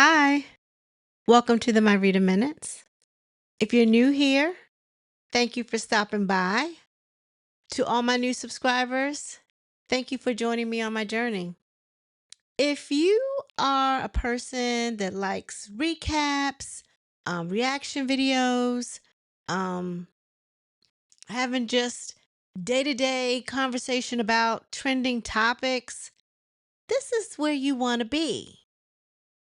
Hi, welcome to the My Reader Minutes. If you're new here, thank you for stopping by. To all my new subscribers, thank you for joining me on my journey. If you are a person that likes recaps, reaction videos, um, having just day to day conversation about trending topics, this is where you want to be.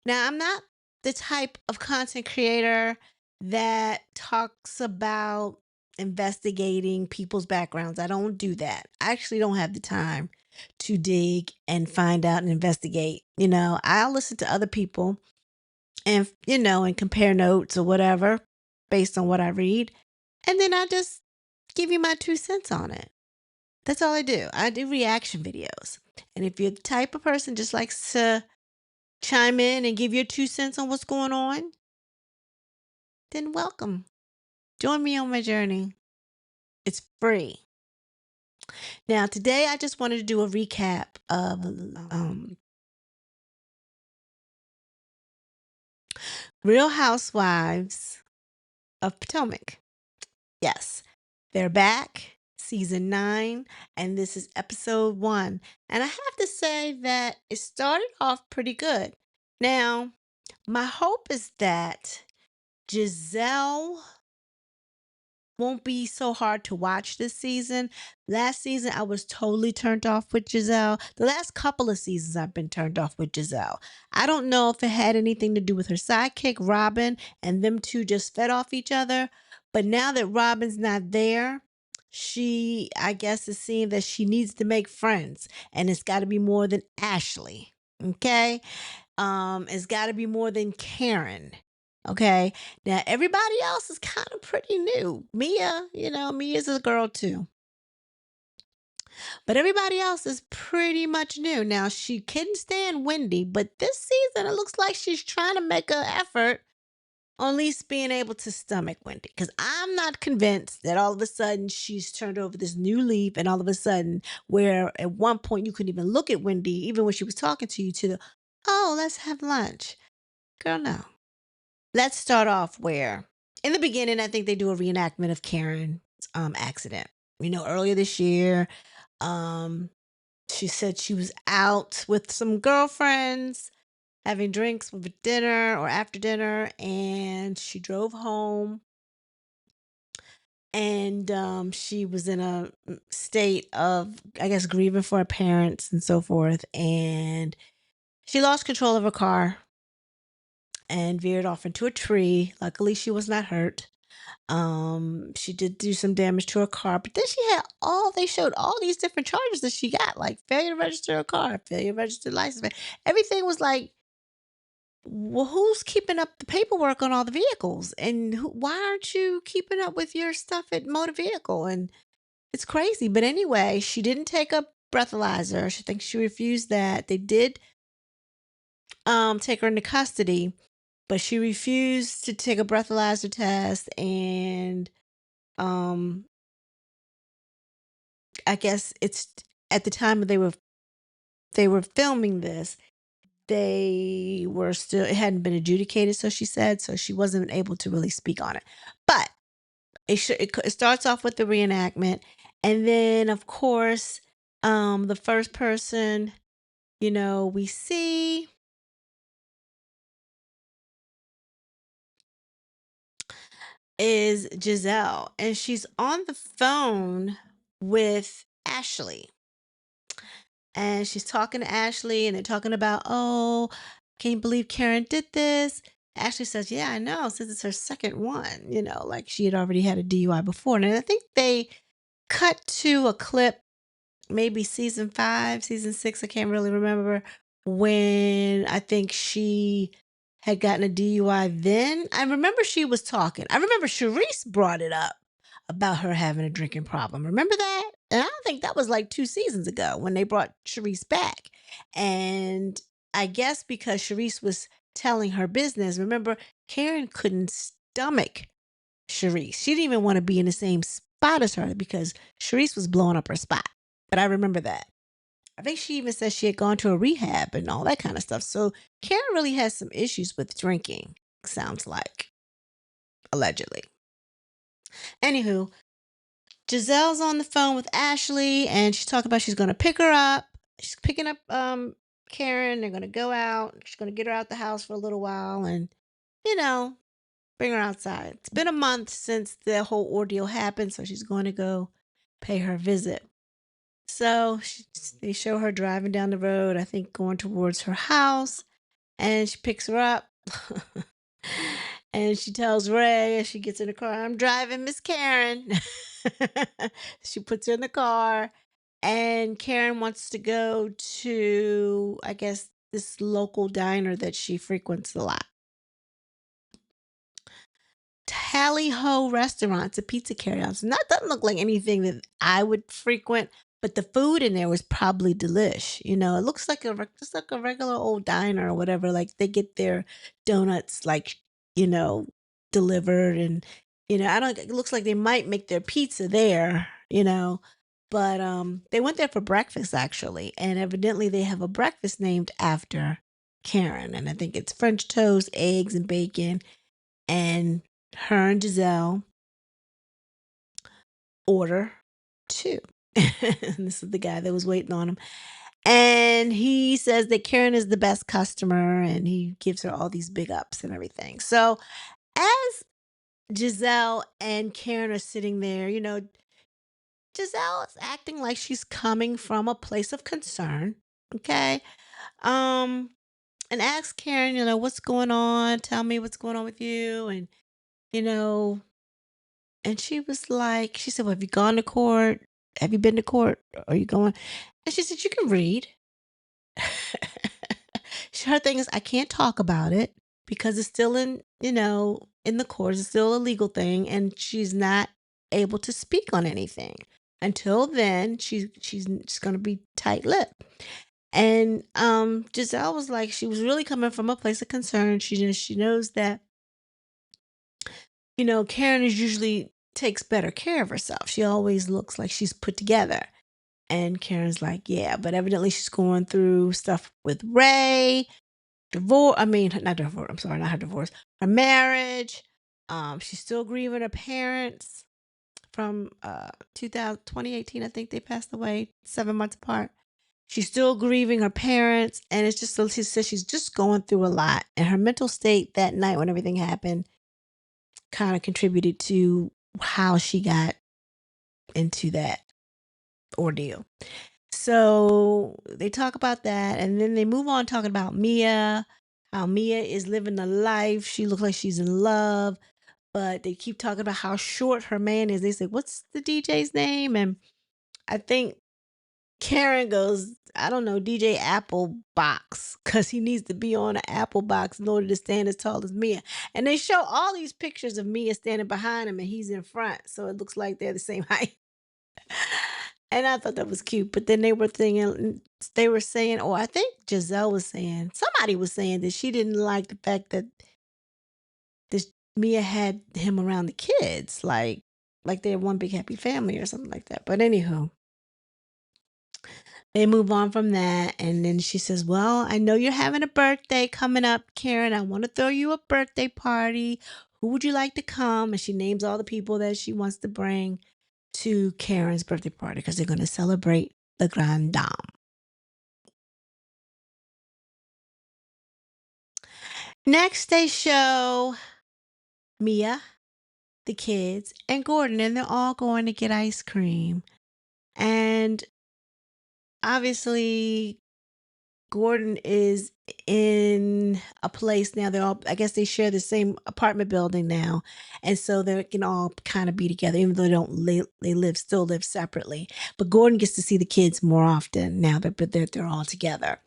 Now, I'm not the type of content creator that talks about investigating people's backgrounds. I don't do that. I actually don't have the time to dig and find out and investigate. I'll listen to other people and, and compare notes or whatever based on what I read. And then I just give you my 2 cents on it. That's all I do. I do reaction videos. And if you're the type of person just likes to chime in and give your 2 cents on what's going on, then welcome. Join me on my journey. It's free. Now, today I just wanted to do a recap of Real Housewives of Potomac. Yes, they're back, season 9, and this is episode 1. And I have to say that it started off pretty good. Now, my hope is that Giselle won't be so hard to watch this season. Last season, I was totally turned off with Giselle. The last couple of seasons, I've been turned off with Giselle. I don't know if it had anything to do with her sidekick, Robin, and them two just fed off each other. But now that Robin's not there, she, I guess, is seeing that she needs to make friends. And it's got to be more than Ashley. Okay? It's got to be more than Karen. Okay. Now everybody else is kind of pretty new. Mia, Mia's a girl too. But everybody else is pretty much new. Now she couldn't stand Wendy, but this season it looks like she's trying to make an effort on at least being able to stomach Wendy. Because I'm not convinced that all of a sudden she's turned over this new leaf and all of a sudden where at one point you couldn't even look at Wendy, even when she was talking to you, to the, oh, let's have lunch. Girl, no. Let's start off where, in the beginning, I think they do a reenactment of Karen's accident. Earlier this year, um, she said she was out with some girlfriends having drinks with dinner or after dinner, and she drove home. And she was in a state of, I guess, grieving for her parents and so forth. And she lost control of her car and veered off into a tree. Luckily, she was not hurt. She did do some damage to her car, but then they showed all these different charges that she got, like failure to register a car, failure to register license plate. Everything was like, well, who's keeping up the paperwork on all the vehicles? And why aren't you keeping up with your stuff at motor vehicle? And it's crazy. But anyway, she didn't take a breathalyzer. She thinks she refused that. They did take her into custody, but she refused to take a breathalyzer test. And um I guess it's at the time they were filming this, they were still, it hadn't been adjudicated, so she said, so she wasn't able to really speak on it. But it starts off with the reenactment, and then of course, the first person we see is Giselle, and she's on the phone with Ashley. And she's talking to Ashley, and they're talking about, oh, can't believe Karen did this. Ashley says, yeah, I know, since it's her second one, like she had already had a DUI before. And I think they cut to a clip, maybe season 5, season 6, I can't really remember, when I think she had gotten a DUI then. I remember she was talking. I remember Sharice brought it up about her having a drinking problem. Remember that? And I think that was like 2 seasons ago when they brought Sharice back. And I guess because Sharice was telling her business, remember, Karen couldn't stomach Sharice. She didn't even want to be in the same spot as her because Sharice was blowing up her spot. But I remember that. I think she even said she had gone to a rehab and all that kind of stuff. So Karen really has some issues with drinking, sounds like, allegedly. Anywho, Giselle's on the phone with Ashley and she's talking about she's gonna pick her up. She's picking up Karen. They're gonna go out. She's gonna get her out the house for a little while and, you know, bring her outside. It's been a month since the whole ordeal happened, so she's going to go pay her visit. So they show her driving down the road, I think going towards her house, and she picks her up. And she tells Ray as she gets in the car, I'm driving Miss Karen. She puts her in the car, and Karen wants to go to, I guess, this local diner that she frequents a lot. Tally Ho restaurants, a pizza carryout. So that doesn't look like anything that I would frequent, but the food in there was probably delish. It looks like just like a regular old diner or whatever. Like they get their donuts like you know delivered, and I don't. It looks like they might make their pizza there. But they went there for breakfast actually, and evidently they have a breakfast named after Karen, and I think it's French toast, eggs, and bacon, and her and Giselle order two. And this is the guy that was waiting on him. And he says that Karen is the best customer and he gives her all these big ups and everything. So as Giselle and Karen are sitting there, Giselle is acting like she's coming from a place of concern. Okay. Um, and asks Karen, what's going on? Tell me what's going on with you. And, you know, And she said, well, have you gone to court? Have you been to court? Are you going? And she said, you can read. Her thing is, I can't talk about it because it's still in the courts. It's still a legal thing. And she's not able to speak on anything. Until then, she's just going to be tight lipped. And Giselle was like, she was really coming from a place of concern. She knows that Karen is usually takes better care of herself. She always looks like she's put together. And Karen's like, yeah, but evidently she's going through stuff with Ray, divorce. I mean, not divorce. I'm sorry, not her divorce. Her marriage. She's still grieving her parents from 2018. I think they passed away 7 months apart. She's still grieving her parents, and it's just so she says she's just going through a lot. And her mental state that night when everything happened kind of contributed to how she got into that ordeal. So they talk about that, and then they move on talking about Mia, how Mia is living the life. She looks like she's in love, but they keep talking about how short her man is. They say, what's the DJ's name? And I think Karen goes, I don't know, DJ Apple Box, because he needs to be on an Apple Box in order to stand as tall as Mia. And they show all these pictures of Mia standing behind him and he's in front. So it looks like they're the same height. And I thought that was cute. But then they were saying, or I think Giselle was saying, somebody was saying that she didn't like the fact that this Mia had him around the kids, like they're one big happy family or something like that. But anywho, they move on from that, and then she says, well, I know you're having a birthday coming up, Karen. I want to throw you a birthday party. Who would you like to come? And she names all the people that she wants to bring to Karen's birthday party because they're going to celebrate the Grand Dame. Next, they show Mia, the kids, and Gordon, and they're all going to get ice cream. And obviously, Gordon is in a place now. I guess they share the same apartment building now. And so they can all kind of be together, even though still live separately. But Gordon gets to see the kids more often now that they're all together.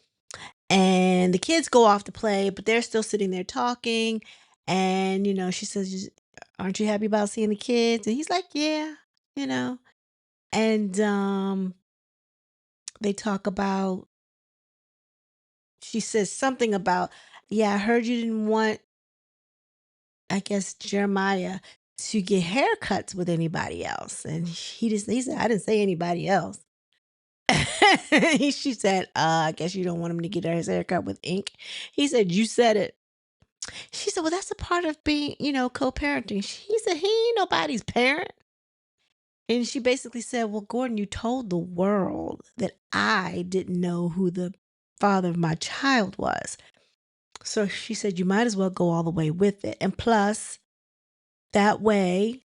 And the kids go off to play, but they're still sitting there talking. And, she says, aren't you happy about seeing the kids? And he's like, yeah, you know. And they talk about she says something about, yeah, I heard you didn't want, I guess, Jeremiah to get haircuts with anybody else. And he said, I didn't say anybody else. She said, I guess you don't want him to get his haircut with ink. He said, you said it. She said, well, that's a part of being, co-parenting. He said, he ain't nobody's parent. And she basically said, well, Gordon, you told the world that I didn't know who the father of my child was. So she said, you might as well go all the way with it. And plus, that way,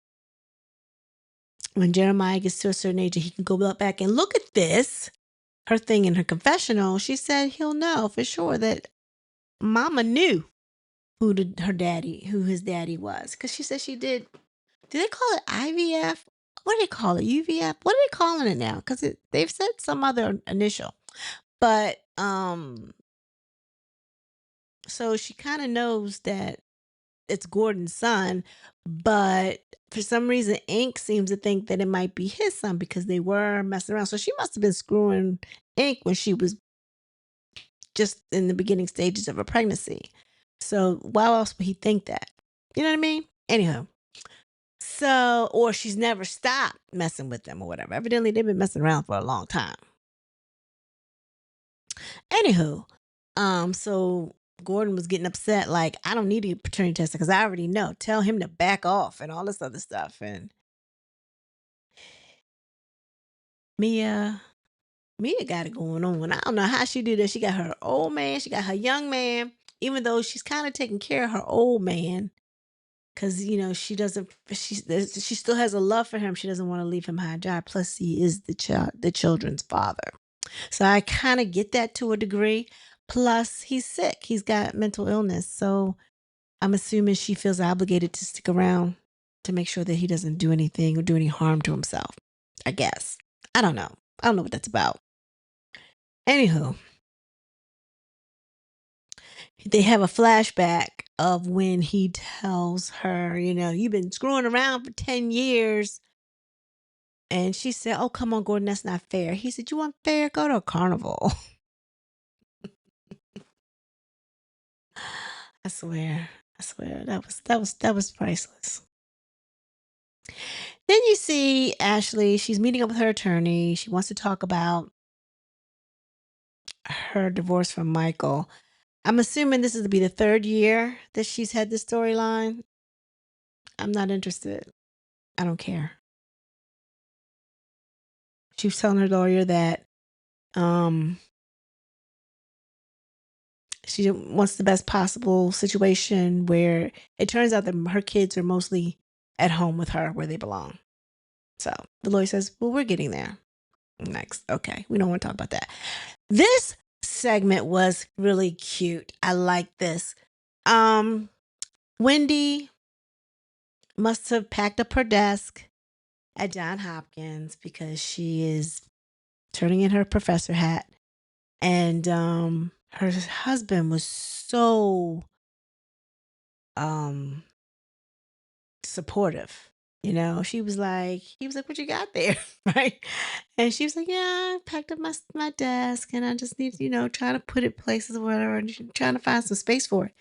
when Jeremiah gets to a certain age, he can go back and look at this, her thing in her confessional. She said he'll know for sure that Mama knew who his daddy was. Because she said she did. Do they call it IVF? What do they call it? UVF? What are they calling it now? Because they've said some other initial. But so she kind of knows that it's Gordon's son, but for some reason, Ink seems to think that it might be his son because they were messing around. So she must have been screwing Ink when she was just in the beginning stages of a pregnancy. So why else would he think that? You know what I mean? Anyhow. So, or she's never stopped messing with them or whatever. Evidently, they've been messing around for a long time. Anywho, so Gordon was getting upset, like, I don't need a paternity test because I already know. Tell him to back off and all this other stuff. And Mia, Mia got it going on. I don't know how she did that. She got her old man, she got her young man, even though she's kind of taking care of her old man. Cause she doesn't. She still has a love for him. She doesn't want to leave him high and dry. Plus, he is the children's father. So I kind of get that to a degree. Plus, he's sick. He's got mental illness. So I'm assuming she feels obligated to stick around to make sure that he doesn't do anything or do any harm to himself. I guess. I don't know. I don't know what that's about. Anywho, they have a flashback of when he tells her, you've been screwing around for 10 years. And she said, oh, come on, Gordon, that's not fair. He said, you want fair? Go to a carnival. I swear. I swear. That was priceless. Then you see Ashley, she's meeting up with her attorney. She wants to talk about her divorce from Michael. I'm assuming this is to be the third year that she's had this storyline. I'm not interested. I don't care. She was telling her lawyer that um she wants the best possible situation where it turns out that her kids are mostly at home with her where they belong. So the lawyer says, well, we're getting there. Next. Okay. We don't want to talk about that. This segment was really cute. I like this. Wendy must have packed up her desk at John Hopkins because she is turning in her professor hat. And her husband was so supportive. She was like, he was like, what you got there? Right. And she was like, yeah, I packed up my desk and I just need to, try to put it places or whatever, and trying to find some space for it.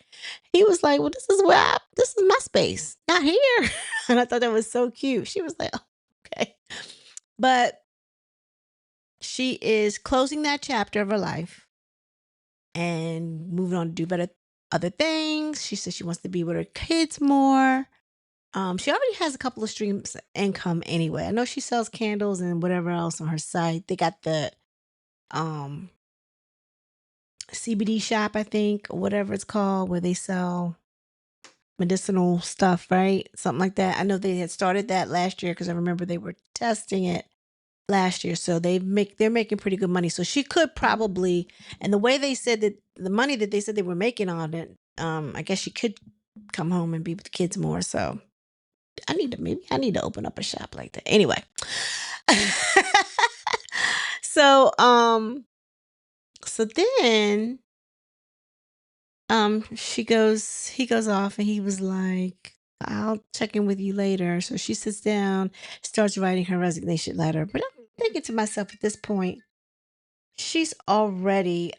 He was like, well, this is my space, not here. And I thought that was so cute. She was like, oh, okay. But she is closing that chapter of her life and moving on to do better other things. She says she wants to be with her kids more. She already has a couple of streams of income anyway. I know she sells candles and whatever else on her site. They got the um CBD shop, I think, or whatever it's called, where they sell medicinal stuff, right? Something like that. I know they had started that last year because I remember they were testing it last year. So they're making pretty good money. So she could probably, and the way they said that the money that they said they were making on it, I guess she could come home and be with the kids more. So I need to open up a shop like that. Anyway. So so then he goes off and he was like, I'll check in with you later. So she sits down, starts writing her resignation letter. But I'm thinking to myself at this point, she's already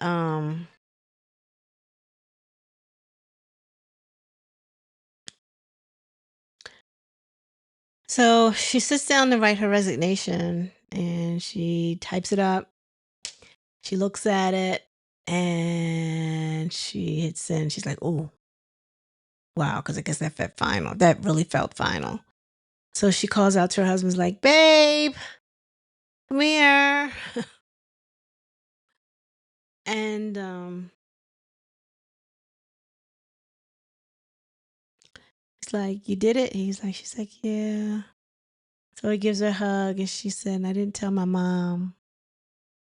so she sits down to write her resignation and she types it up She looks at it and she hits send. She's like, oh, wow, because I guess that felt final. That really felt final. So she calls out to her husband's like, babe, come here. And he's like, you did it? She's like, yeah. So he gives her a hug and she said, I didn't tell my mom.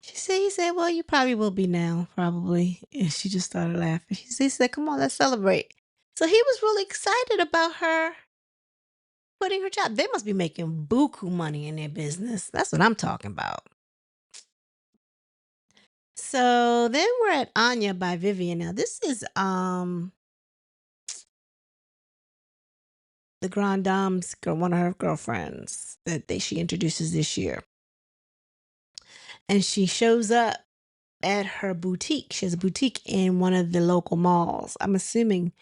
He said, well, you probably will be now, probably. And she just started laughing. He said, come on, let's celebrate. So he was really excited about her quitting her job. They must be making buku money in their business. That's what I'm talking about. So then we're at Anya by Vivian. Now this is the Grand Dame's girl, one of her girlfriends she introduces this year. And she shows up at her boutique. She has a boutique in one of the local malls. I'm assuming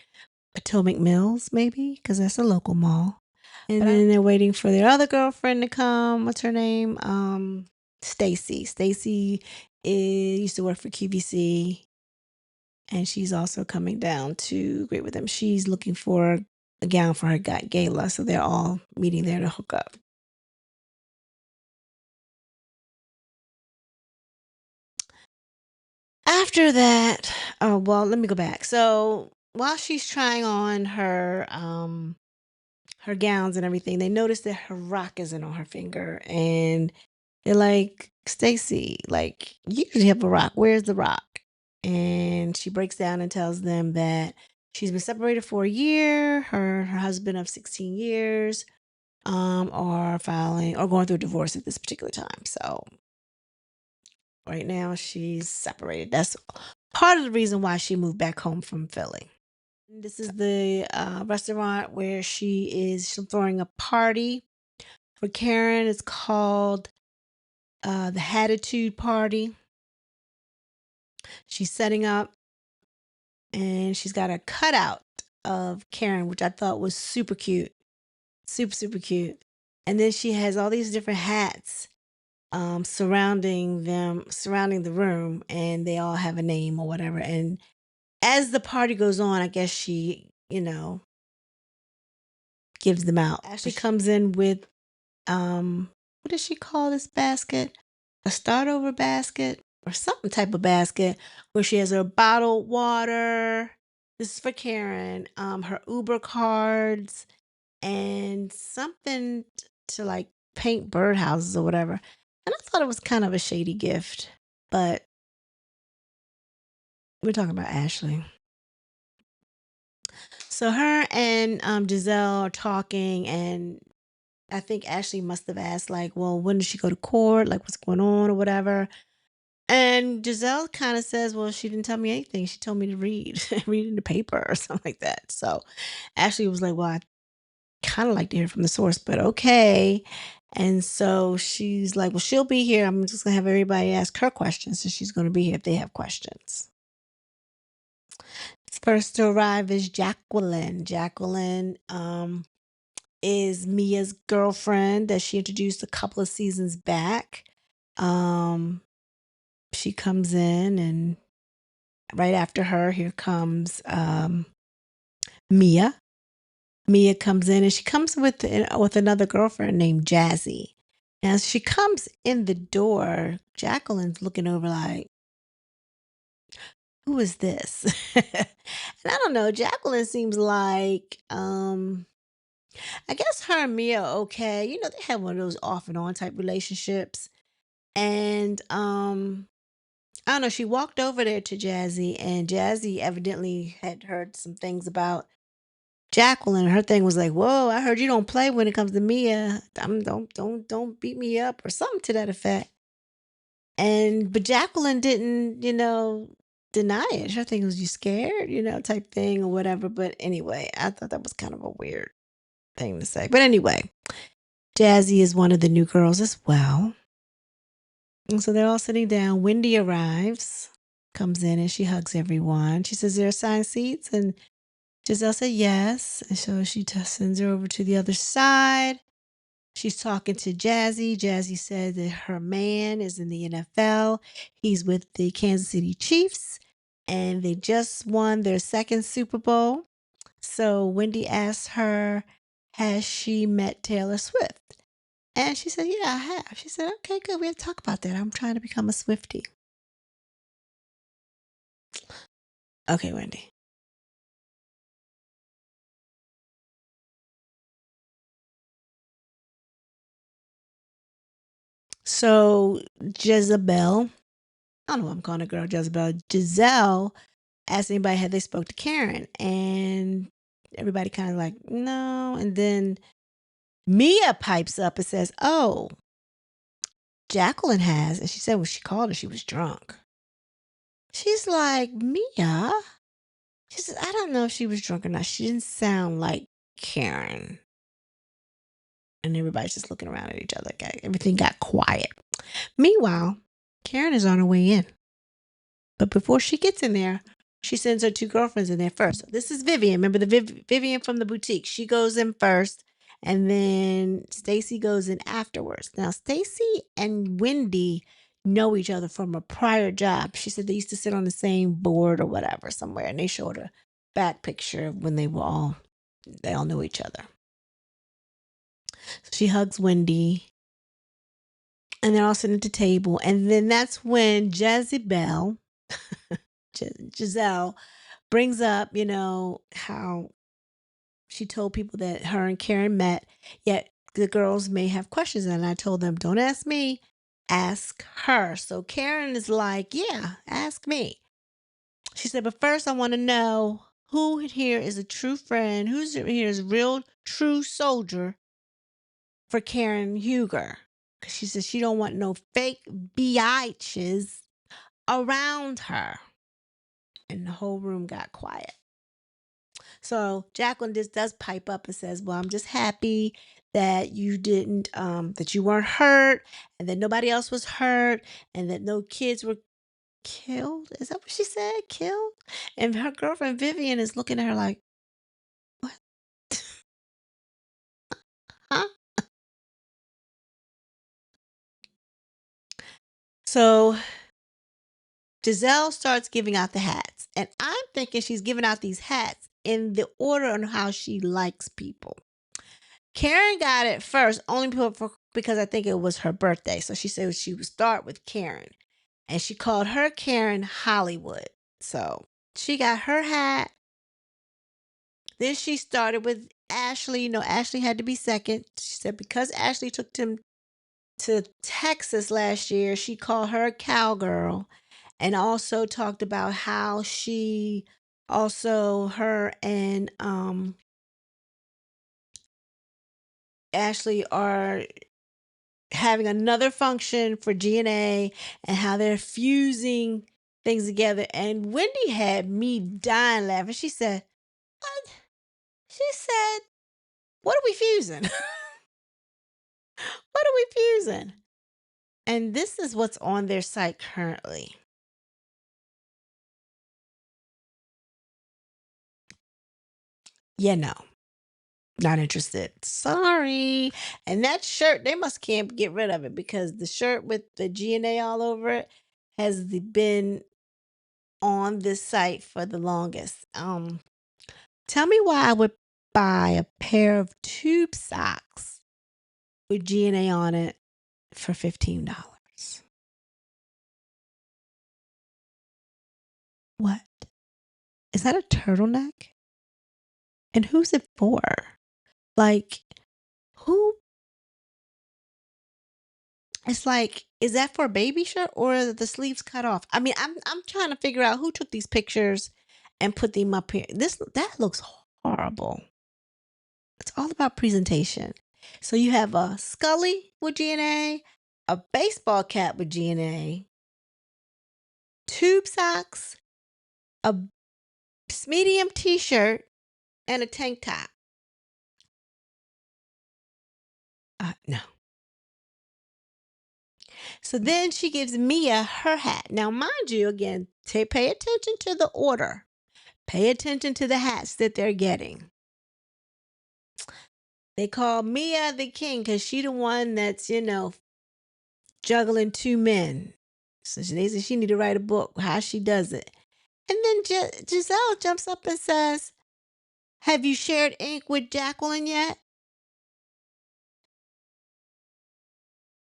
Potomac Mills, maybe, because that's a local mall. And then they're waiting for their other girlfriend to come. What's her name? Stacy. Stacy used to work for QVC, and she's also coming down to greet with them. She's looking for a gown for her gala, so they're all meeting there to hook up. After that, oh well, let me go back. So while she's trying on her gowns and everything, they notice that her rock isn't on her finger, and they're like, Stacy, like, you usually have a rock. Where's the rock? And she breaks down and tells them that she's been separated for a year. Her husband of 16 years are filing or going through a divorce at this particular time. So right now she's separated. That's part of the reason why she moved back home from Philly. This is the restaurant where she's throwing a party for Karen. It's called the Hatitude Party. She's setting up and she's got a cutout of Karen, which I thought was super cute. Super, super cute. And then she has all these different hats surrounding the room, and they all have a name or whatever. And as the party goes on, I guess she, gives them out. Ashley comes in with what does she call this basket? A start over basket or something type of basket where she has her bottled water. This is for Karen. Her Uber cards and something to like paint birdhouses or whatever. And I thought it was kind of a shady gift, but we're talking about Ashley. So her and Giselle are talking, and I think Ashley must have asked, like, well, when did she go to court? Like, what's going on or whatever. And Giselle kind of says, well, she didn't tell me anything. She told me to read, read in the paper or something like that. So Ashley was like, well, I kind of like to hear from the source, but okay. And so she's like, well, she'll be here. I'm just going to have everybody ask her questions. So she's going to be here if they have questions. First to arrive is Jacqueline. Jacqueline is Mia's girlfriend that she introduced a couple of seasons back. She comes in, and right after her, here comes Mia. Mia comes in, and she comes with another girlfriend named Jazzy. And as she comes in the door, Jacqueline's looking over like, who is this? And I don't know. Jacqueline seems like I guess her and Mia are okay. They have one of those off and on type relationships. And I don't know, she walked over there to Jazzy, and Jazzy evidently had heard some things about Jacqueline. Her thing was like, "Whoa, I heard you don't play when it comes to Mia. Don't beat me up," or something to that effect. But Jacqueline didn't, deny it. Her thing was, "You scared?" Type thing or whatever. But anyway, I thought that was kind of a weird thing to say. But anyway, Jazzy is one of the new girls as well. And so they're all sitting down. Wendy arrives, comes in, and she hugs everyone. She says, there are assigned seats? And Giselle said yes. And so she sends her over to the other side. She's talking to Jazzy. Jazzy said that her man is in the NFL. He's with the Kansas City Chiefs, and they just won their second Super Bowl. So Wendy asked her, has she met Taylor Swift? And she said, yeah, I have. She said, okay, good. We have to talk about that. I'm trying to become a Swiftie. Okay, Wendy. So Jezebel, I don't know what I'm calling a girl, Jezebel. Giselle asked anybody had they spoke to Karen, and everybody kind of like no. And then Mia pipes up and says, "Oh, Jacqueline has," and she said when she called her, she was drunk. She's like, Mia. She says, I don't know if she was drunk or not. She didn't sound like Karen. And everybody's just looking around at each other. Everything got quiet. Meanwhile, Karen is on her way in. But before she gets in there, she sends her two girlfriends in there first. This is Vivian. Remember the Vivian from the boutique. She goes in first, and then Stacy goes in afterwards. Now, Stacy and Wendy know each other from a prior job. She said they used to sit on the same board or whatever somewhere, and they showed a back picture of when they all knew each other. So she hugs Wendy, and they're all sitting at the table. And then that's when Giselle brings up, how she told people that her and Karen met, yet the girls may have questions. And I told them, don't ask me, ask her. So Karen is like, yeah, ask me. She said, but first I want to know who here is a true friend, who's here is a real true soldier for Karen Huger. Because she says she don't want no fake biatches around her. And the whole room got quiet. So Jacqueline just does pipe up and says, well, I'm just happy that you didn't, that you weren't hurt and that nobody else was hurt and that no kids were killed. Is that what she said? Killed? And her girlfriend Vivian is looking at her like, what? Huh? So Giselle starts giving out the hats. And I'm thinking she's giving out these hats in the order on how she likes people. Karen got it first, only because I think it was her birthday. So she said she would start with Karen. And she called her Karen Hollywood. So she got her hat. Then she started with Ashley. Ashley had to be second. She said because Ashley took them to Texas last year, she called her a cowgirl and also talked about how her and Ashley are having another function for GNA and how they're fusing things together. And Wendy had me dying laughing. She said, what? She said, what are we fusing? What are we fusing? And this is what's on their site currently. Yeah, no, not interested. Sorry. And that shirt, they can't get rid of it because the shirt with the GNA all over it has been on this site for the longest. Tell me why I would buy a pair of tube socks with GNA on it for $15. What? Is that a turtleneck? And who's it for? Like, who? It's like, is that for a baby shirt or are the sleeves cut off? I mean, I'm trying to figure out who took these pictures and put them up here. That looks horrible. It's all about presentation. So you have a Scully with GNA, a baseball cap with GNA, tube socks, a medium t-shirt, and a tank top. No. So then she gives Mia her hat. Now, mind you, again, pay attention to the order. Pay attention to the hats that they're getting. They call Mia the king because she the one that's, juggling two men. So they said she need to write a book how she does it. And then Giselle jumps up and says, "Have you shared ink with Jacqueline yet?"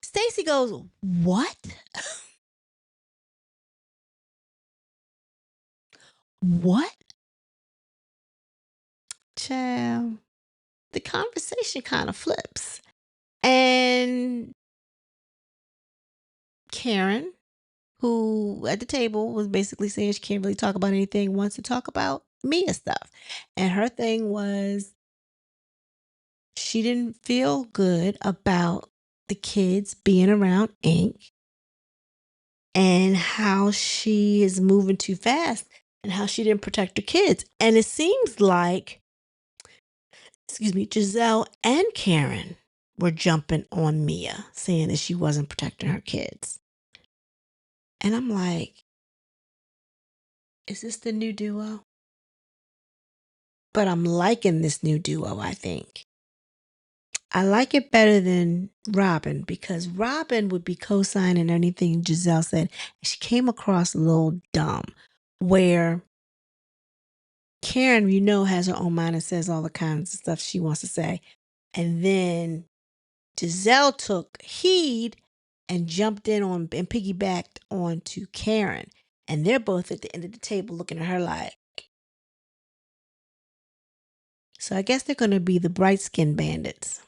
Stacy goes, "What? What?" Child, the conversation kind of flips. And Karen, who at the table was basically saying she can't really talk about anything, wants to talk about Mia stuff. And her thing was she didn't feel good about the kids being around Ink and how she is moving too fast and how she didn't protect her kids. And it seems like, Giselle and Karen were jumping on Mia, saying that she wasn't protecting her kids. And I'm like, is this the new duo? But I'm liking this new duo, I think. I like it better than Robin because Robin would be co-signing anything Giselle said. She came across a little dumb, where Karen, has her own mind and says all the kinds of stuff she wants to say. And then Giselle took heed and jumped in on and piggybacked onto Karen. And they're both at the end of the table looking at her like, so I guess they're going to be the bright skinned bandits.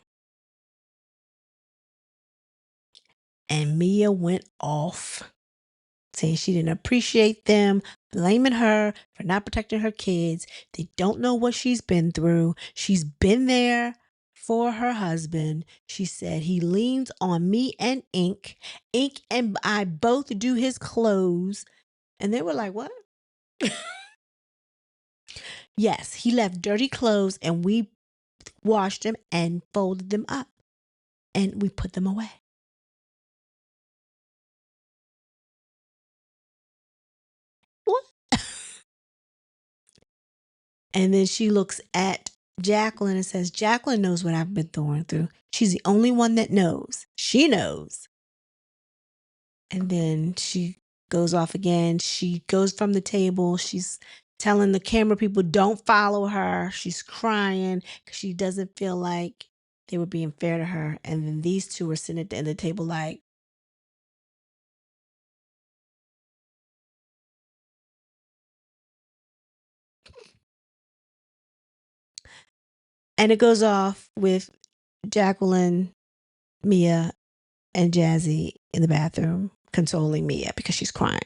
And Mia went off, saying she didn't appreciate them, blaming her for not protecting her kids. They don't know what she's been through. She's been there for her husband. She said he leans on me and Ink. Ink and I both do his clothes. And they were like, what? Yes, he left dirty clothes and we washed them and folded them up and we put them away. What? And then she looks at Jacqueline and says, Jacqueline knows what I've been going through. She's the only one that knows. She knows. And then she goes off again. She goes from the table. She's telling the camera people, don't follow her. She's crying because she doesn't feel like they were being fair to her. And then these two are sitting at the end of the table like, and it goes off with Jacqueline, Mia, and Jazzy in the bathroom consoling Mia because she's crying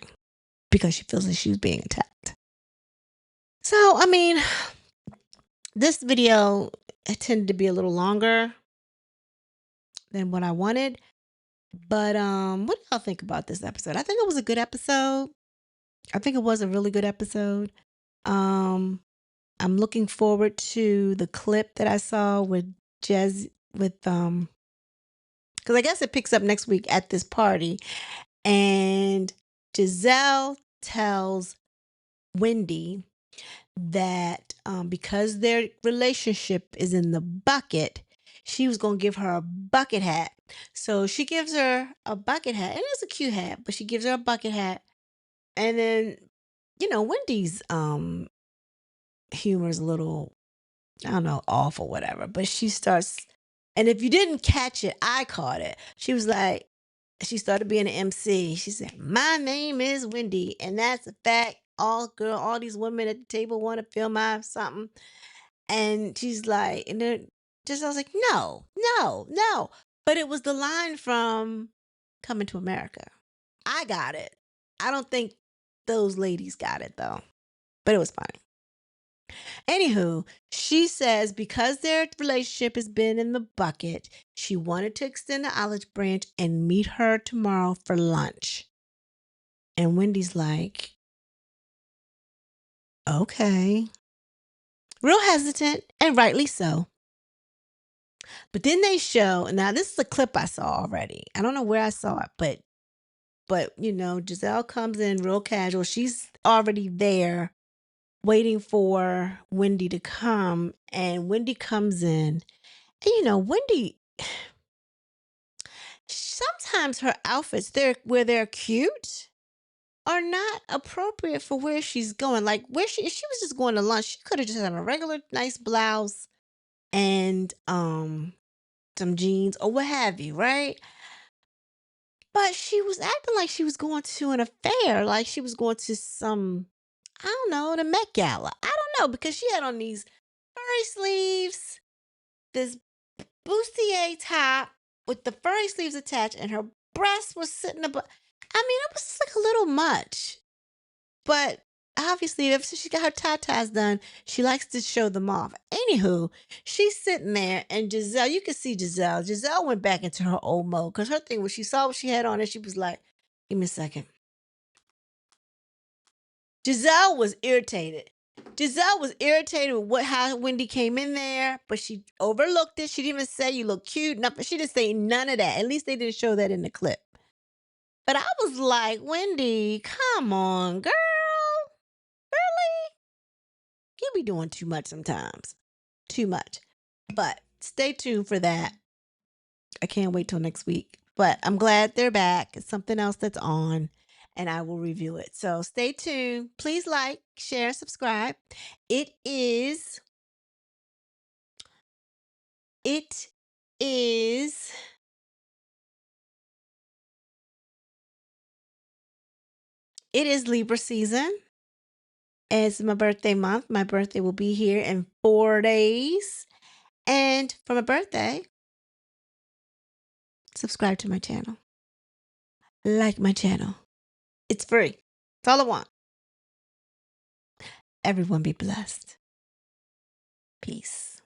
because she feels like she was being attacked. So, I mean, this video tended to be a little longer than what I wanted. But what do y'all think about this episode? I think it was a good episode. I think it was a really good episode. I'm looking forward to the clip that I saw with Jazz because I guess it picks up next week at this party. And Giselle tells Wendy that because their relationship is in the bucket, she was going to give her a bucket hat. So she gives her a bucket hat. And it's a cute hat, but she gives her a bucket hat. And then, Wendy's humor is a little, I don't know, off or whatever. But she starts, and if you didn't catch it, I caught it. She was like, she started being an MC. She said, my name is Wendy, and that's a fact. All these women at the table want to feel my something. And she's like, and then I was like, no, no, no. But it was the line from Coming to America. I got it. I don't think those ladies got it though. But it was funny. Anywho, she says because their relationship has been in the bucket, she wanted to extend the olive branch and meet her tomorrow for lunch. And Wendy's like, okay. Real hesitant, and rightly so. But then they show, now this is a clip I saw already. I don't know where I saw it, but Giselle comes in real casual. She's already there waiting for Wendy to come, and Wendy comes in And Wendy, sometimes her outfits, where they're cute, are not appropriate for where she's going. Like where if she was just going to lunch, she could have just had a regular nice blouse and some jeans or what have you, right? But she was acting like she was going to an affair, like she was going to some, I don't know, the Met Gala. I don't know, because she had on these furry sleeves, this bustier top with the furry sleeves attached, and her breast was sitting above. I mean, it was like a little much. But obviously, ever since she got her tatas done, she likes to show them off. Anywho, she's sitting there, and Giselle, you can see Giselle. Giselle went back into her old mode because her thing was she saw what she had on, and she was like, "Give me a second." Giselle was irritated. Giselle was irritated with how Wendy came in there, but she overlooked it. She didn't even say you look cute, nothing. She didn't say none of that. At least they didn't show that in the clip. But I was like, Wendy, come on, girl. Really? You be doing too much sometimes. Too much. But stay tuned for that. I can't wait till next week. But I'm glad they're back. It's something else that's on, and I will review it. So stay tuned. Please like, share, subscribe. It is it is it is Libra season. It's my birthday month. My birthday will be here in 4 days. And for my birthday, subscribe to my channel. Like my channel. It's free. It's all I want. Everyone be blessed. Peace.